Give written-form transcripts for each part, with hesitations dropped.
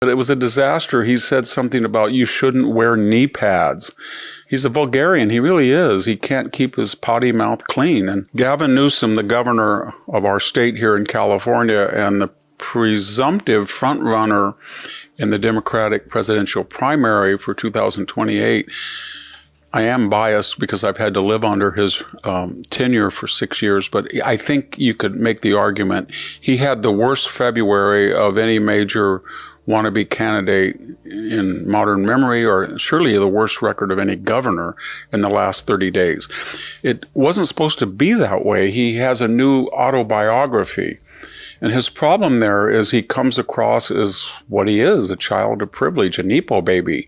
But it was a disaster. He said something about you shouldn't wear knee pads. He's a vulgarian. He really is. He can't keep his potty mouth clean. And Gavin Newsom, the governor of our state here in California and the presumptive front runner in the Democratic presidential primary for 2028, I am biased because I've had to live under his tenure for 6 years, but I think you could make the argument he had the worst February of any major wannabe candidate in modern memory, or surely the worst record of any governor in the last 30 days. It wasn't supposed to be that way. He has a new autobiography. And his problem there is he comes across as what he is, a child of privilege, a Nepo baby,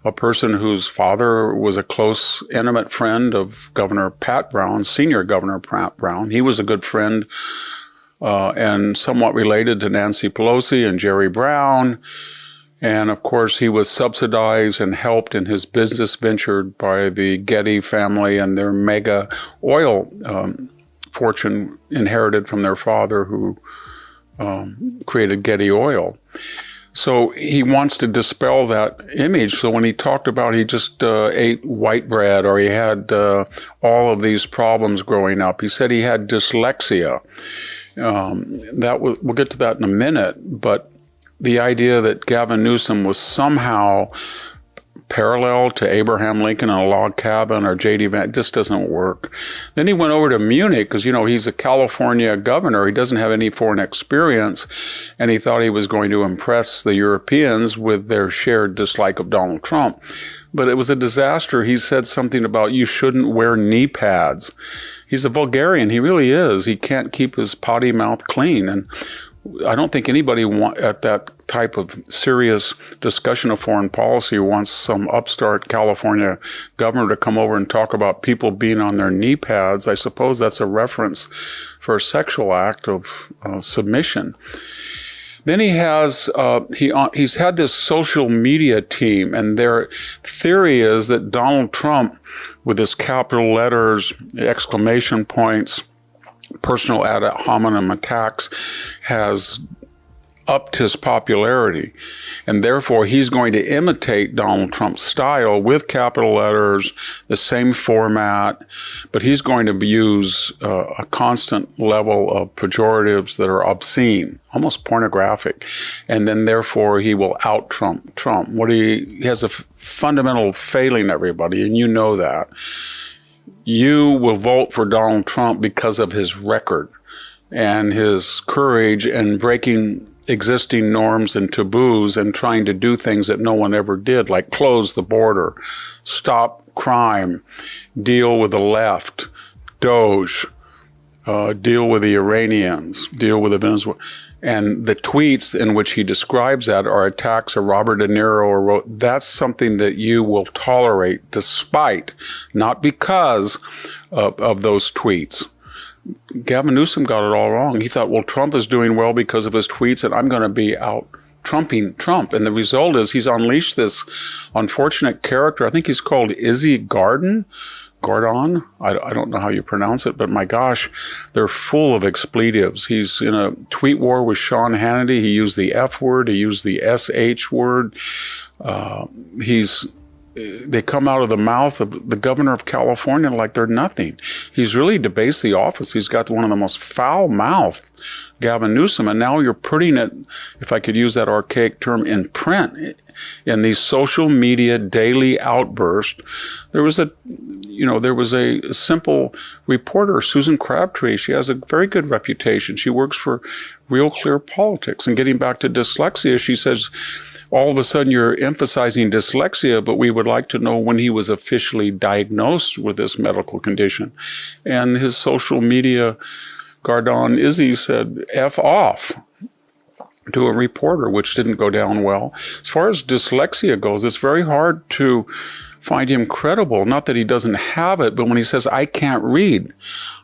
a person whose father was a close, intimate friend of Governor Pat Brown, senior Governor Pat Brown. He was a good friend and somewhat related to Nancy Pelosi and Jerry Brown. And of course, he was subsidized and helped in his business venture by the Getty family and their mega oil fortune inherited from their father, who created Getty Oil. So he wants to dispel that image. So when he talked about he just ate white bread, or he had all of these problems growing up, he said he had dyslexia. We'll get to that in a minute, but the idea that Gavin Newsom was somehow parallel to Abraham Lincoln in a log cabin or J.D. Vance just doesn't work. Then he went over to Munich because, he's a California governor. He doesn't have any foreign experience, and he thought he was going to impress the Europeans with their shared dislike of Donald Trump. But it was a disaster. He said something about you shouldn't wear knee pads. He's a vulgarian. He really is. He can't keep his potty mouth clean. And I don't think anybody at that type of serious discussion of foreign policy wants some upstart California governor to come over and talk about people being on their knee pads. I suppose that's a reference for a sexual act of submission. Then he has he's had this social media team, and their theory is that Donald Trump, with his capital letters, exclamation points, personal ad hominem attacks, has upped his popularity. And therefore, he's going to imitate Donald Trump's style with capital letters, the same format, but he's going to use a constant level of pejoratives that are obscene, almost pornographic. And then therefore, he will out-Trump Trump. He has a fundamental failing, everybody, and you know that. You will vote for Donald Trump because of his record and his courage in breaking existing norms and taboos and trying to do things that no one ever did, like close the border, stop crime, deal with the left, Doge, deal with the Iranians, deal with the Venezuela. And the tweets in which he describes that are attacks of Robert De Niro. That's something that you will tolerate despite, not because of those tweets. Gavin Newsom got it all wrong. He thought, well, Trump is doing well because of his tweets, and I'm going to be out trumping Trump. And the result is he's unleashed this unfortunate character. I think he's called Izzy Gardon. I don't know how you pronounce it, but my gosh, they're full of expletives. He's in a tweet war with Sean Hannity. He used the F word. He used the SH word. They come out of the mouth of the governor of California like they're nothing. He's really debased the office. He's got one of the most foul-mouthed, Gavin Newsom, and now you're putting it, if I could use that archaic term, in print, in these social media daily outbursts. There was a simple reporter, Susan Crabtree. She has a very good reputation. She works for Real Clear Politics. And getting back to dyslexia, she says, all of a sudden you're emphasizing dyslexia, but we would like to know when he was officially diagnosed with this medical condition. And his social media Gardon Izzy said, F off to a reporter, which didn't go down well. As far as dyslexia goes, it's very hard to find him credible. Not that he doesn't have it, but when he says, I can't read,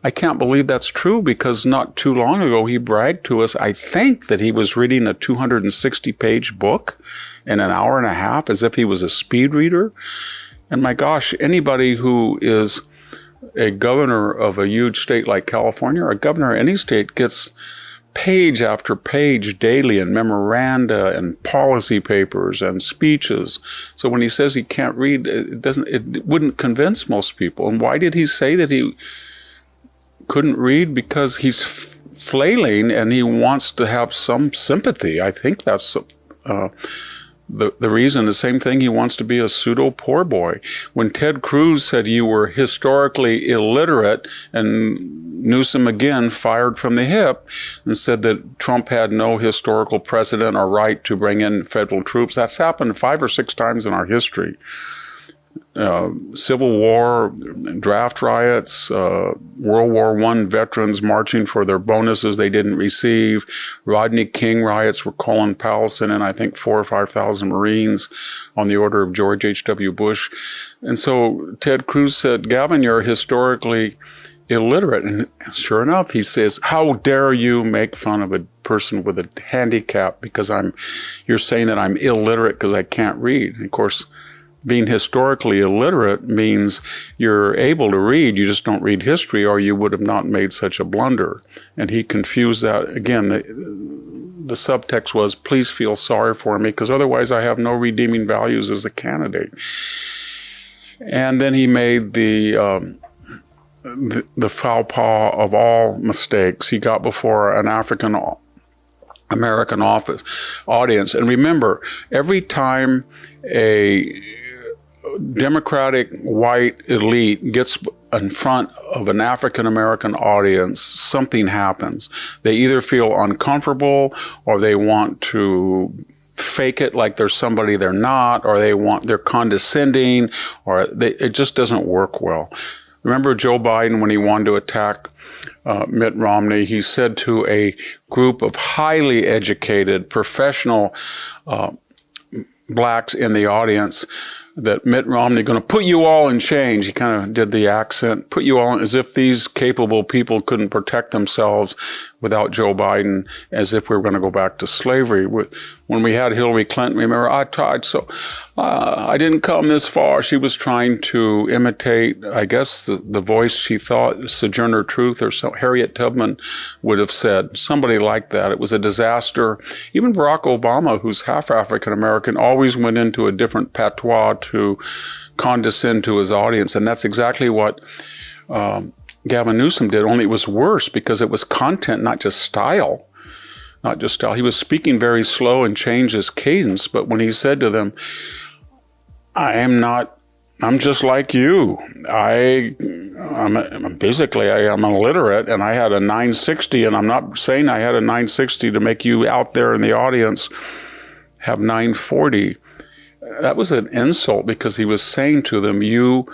I can't believe that's true, because not too long ago he bragged to us, I think, that he was reading a 260-page book in an hour and a half as if he was a speed reader. And my gosh, anybody who is a governor of a huge state like California, or a governor of any state, gets page after page daily in memoranda and policy papers and speeches. So when he says he can't read, it wouldn't convince most people. And why did he say that he couldn't read? Because he's flailing and he wants to have some sympathy. I think that's the reason. The same thing, he wants to be a pseudo poor boy. When Ted Cruz said you were historically illiterate, and Newsom again fired from the hip and said that Trump had no historical precedent or right to bring in federal troops. That's happened 5 or 6 times in our history. Civil War, draft riots, World War I veterans marching for their bonuses they didn't receive, Rodney King riots were Colin Powell and I think 4,000 or 5,000 Marines on the order of George H.W. Bush. And so Ted Cruz said, Gavin, you're historically illiterate. And sure enough, he says, how dare you make fun of a person with a handicap because you're saying that I'm illiterate because I can't read. And of course, being historically illiterate means you're able to read, you just don't read history, or you would have not made such a blunder. And he confused that. Again, the subtext was, please feel sorry for me, because otherwise I have no redeeming values as a candidate. And then he made the foul paw of all mistakes. He got before an African American audience. And remember, every time a Democratic white elite gets in front of an African American audience, something happens. They either feel uncomfortable, or they want to fake it like there's somebody they're not, or they're condescending, or it just doesn't work well. Remember Joe Biden, when he wanted to attack Mitt Romney, he said to a group of highly educated, professional blacks in the audience that Mitt Romney going to put you all in chains. He kind of did the accent, put you all in, as if these capable people couldn't protect themselves without Joe Biden, as if we were going to go back to slavery. When we had Hillary Clinton, remember, I didn't come this far. She was trying to imitate, I guess, the voice she thought Sojourner Truth or Harriet Tubman would have said, somebody like that. It was a disaster. Even Barack Obama, who's half African American, always went into a different patois to condescend to his audience. And that's exactly what Gavin Newsom did, only it was worse because it was content, not just style. Not just style. He was speaking very slow and changed his cadence, but when he said to them, I'm just like you. I'm illiterate, and I had a 960, and I'm not saying I had a 960 to make you out there in the audience have 940. That was an insult, because he was saying to them, you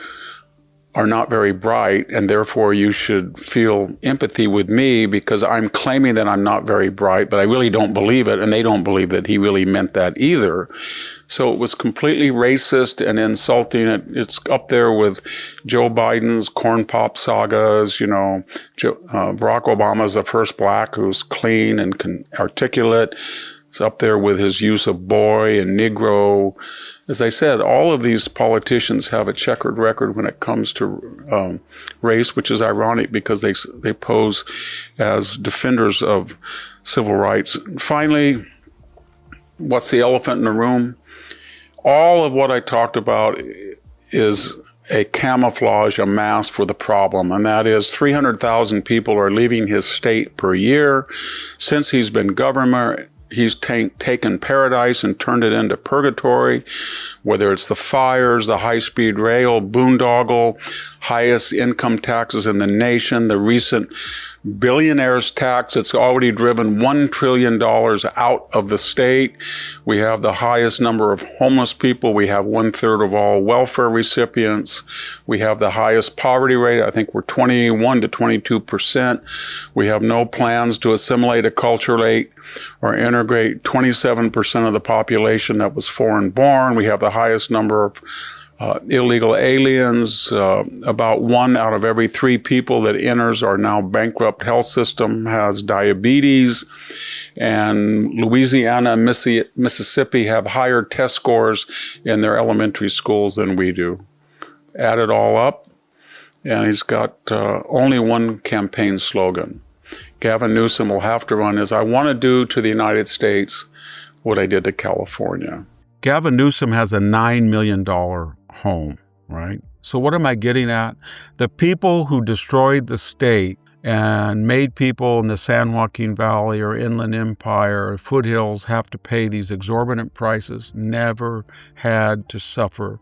are not very bright, and therefore you should feel empathy with me because I'm claiming that I'm not very bright, but I really don't believe it, and they don't believe that he really meant that either. So it was completely racist and insulting. It's up there with Joe Biden's corn pop sagas. Barack Obama's the first black who's clean and articulate. It's up there with his use of boy and Negro. As I said, all of these politicians have a checkered record when it comes to race, which is ironic because they pose as defenders of civil rights. Finally, what's the elephant in the room? All of what I talked about is a camouflage, a mask for the problem, and that is 300,000 people are leaving his state per year. Since he's been governor, he's taken paradise and turned it into purgatory, whether it's the fires, the high-speed rail, boondoggle, highest income taxes in the nation, the recent billionaires tax that's already driven $1 trillion out of the state. We have the highest number of homeless people. We have 1/3 of all welfare recipients. We have the highest poverty rate. I think we're 21 to 22%. We have no plans to assimilate, acculturate, or integrate 27% of the population that was foreign born. We have the highest number of illegal aliens. About 1 out of every 3 people that enters our now bankrupt health system has diabetes. And Louisiana and Mississippi have higher test scores in their elementary schools than we do. Add it all up, and he's got only one campaign slogan: Gavin Newsom will have to run is I want to do to the United States what I did to California. Gavin Newsom has a $9 million home, right? So what am I getting at? The people who destroyed the state and made people in the San Joaquin Valley or Inland Empire or foothills have to pay these exorbitant prices never had to suffer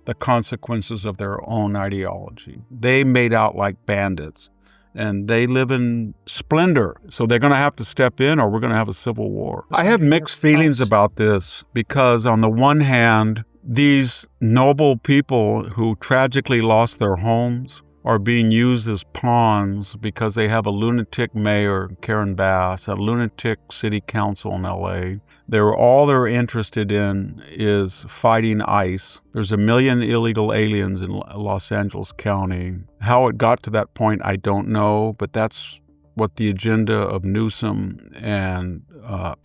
the consequences of their own ideology. They made out like bandits, and they live in splendor. So they're going to have to step in, or we're going to have a civil war. I have mixed feelings about this because on the one hand, these noble people who tragically lost their homes are being used as pawns because they have a lunatic mayor, Karen Bass, a lunatic city council in LA. All they're interested in is fighting ICE. There's 1 million illegal aliens in Los Angeles County. How it got to that point, I don't know, but that's what the agenda of Newsom and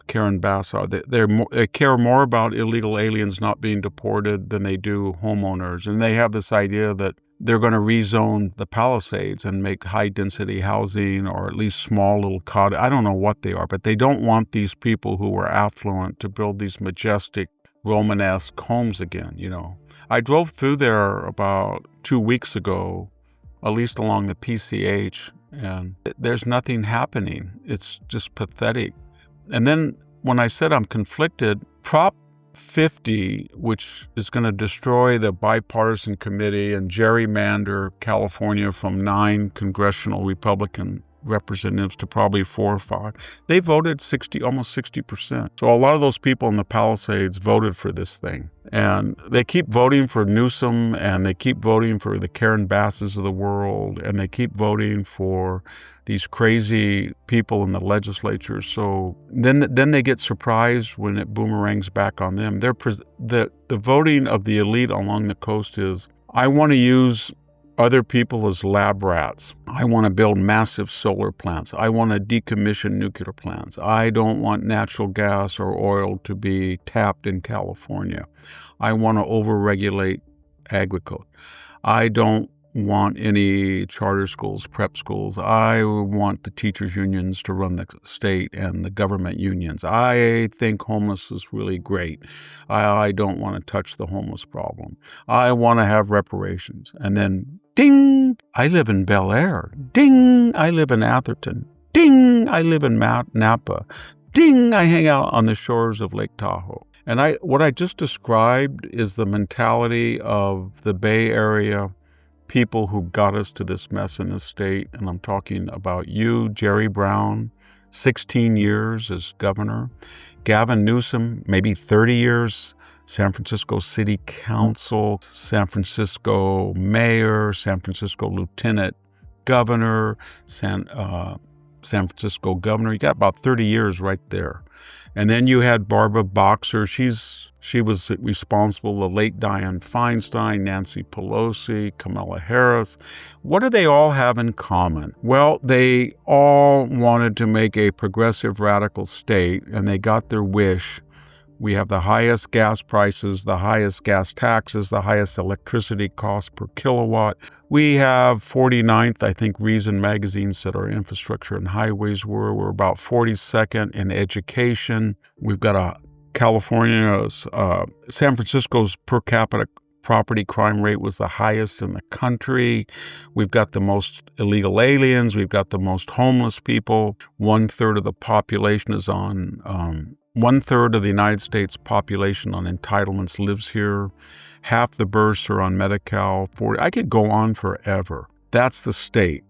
Karen Bass are. They care more about illegal aliens not being deported than they do homeowners. And they have this idea that they're going to rezone the Palisades and make high-density housing or at least small little cottages. I don't know what they are, but they don't want these people who are affluent to build these majestic Romanesque homes again, you know. I drove through there about 2 weeks ago, at least along the PCH, and there's nothing happening. It's just pathetic. And then when I said I'm conflicted, Prop 50, which is going to destroy the bipartisan committee and gerrymander California from 9 congressional Republican representatives to probably 4 or 5. They voted almost 60%. So a lot of those people in the Palisades voted for this thing. And they keep voting for Newsom, and they keep voting for the Karen Basses of the world, and they keep voting for these crazy people in the legislature. So then they get surprised when it boomerangs back on them. The voting of the elite along the coast is, I want to use other people as lab rats. I want to build massive solar plants. I want to decommission nuclear plants. I don't want natural gas or oil to be tapped in California. I want to overregulate agriculture. I don't want any charter schools, prep schools. I want the teachers' unions to run the state and the government unions. I think homeless is really great. I don't want to touch the homeless problem. I want to have reparations. And then, ding, I live in Bel Air. Ding, I live in Atherton. Ding, I live in Napa. Ding, I hang out on the shores of Lake Tahoe. And what I just described is the mentality of the Bay Area people who got us to this mess in this state. And I'm talking about you, Jerry Brown, 16 years as governor. Gavin Newsom, maybe 30 years, San Francisco City Council, San Francisco Mayor, San Francisco Lieutenant Governor, San Francisco Governor. You got about 30 years right there. And then you had Barbara Boxer. She was responsible, the late Dianne Feinstein, Nancy Pelosi, Kamala Harris. What do they all have in common? Well, they all wanted to make a progressive radical state, and they got their wish. We have the highest gas prices, the highest gas taxes, the highest electricity cost per kilowatt. We have 49th, I think Reason magazine said our infrastructure and highways were. We're about 42nd in education. We've got San Francisco's per capita property crime rate was the highest in the country. We've got the most illegal aliens. We've got the most homeless people. 1/3 of the population is on 1/3 of the United States population on entitlements lives here. Half the births are on Medi-Cal. I could go on forever. That's the state.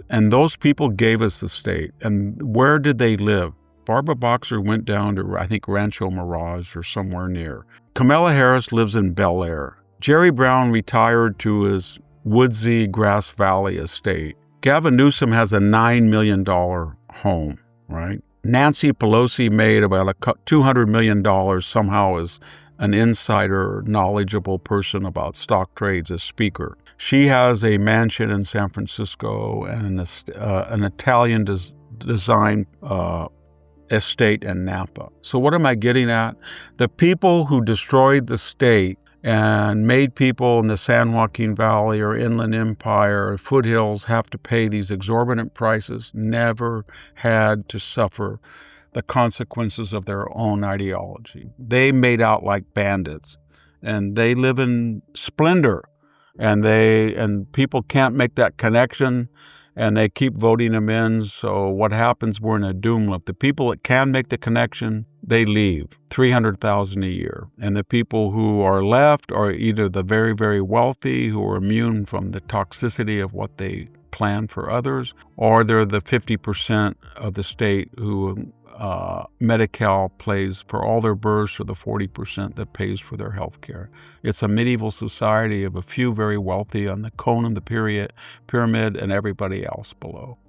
And those people gave us the state. And where did they live? Barbara Boxer went down to, I think, Rancho Mirage or somewhere near. Kamala Harris lives in Bel Air. Jerry Brown retired to his woodsy Grass Valley estate. Gavin Newsom has a $9 million home, right? Nancy Pelosi made about $200 million somehow as an insider, knowledgeable person about stock trades as speaker. She has a mansion in San Francisco and an Italian design estate in Napa. So what am I getting at? The people who destroyed the state and made people in the San Joaquin Valley or Inland Empire or foothills have to pay these exorbitant prices, never had to suffer the consequences of their own ideology. They made out like bandits, and they live in splendor, and people can't make that connection, and they keep voting them in. So what happens? We're in a doom loop. The people that can make the connection, they leave, 300,000 a year. And the people who are left are either the very, very wealthy who are immune from the toxicity of what they plan for others, or they're the 50% of the state who Medi-Cal pays for all their births, or the 40% that pays for their health care. It's a medieval society of a few very wealthy on the cone of the pyramid and everybody else below.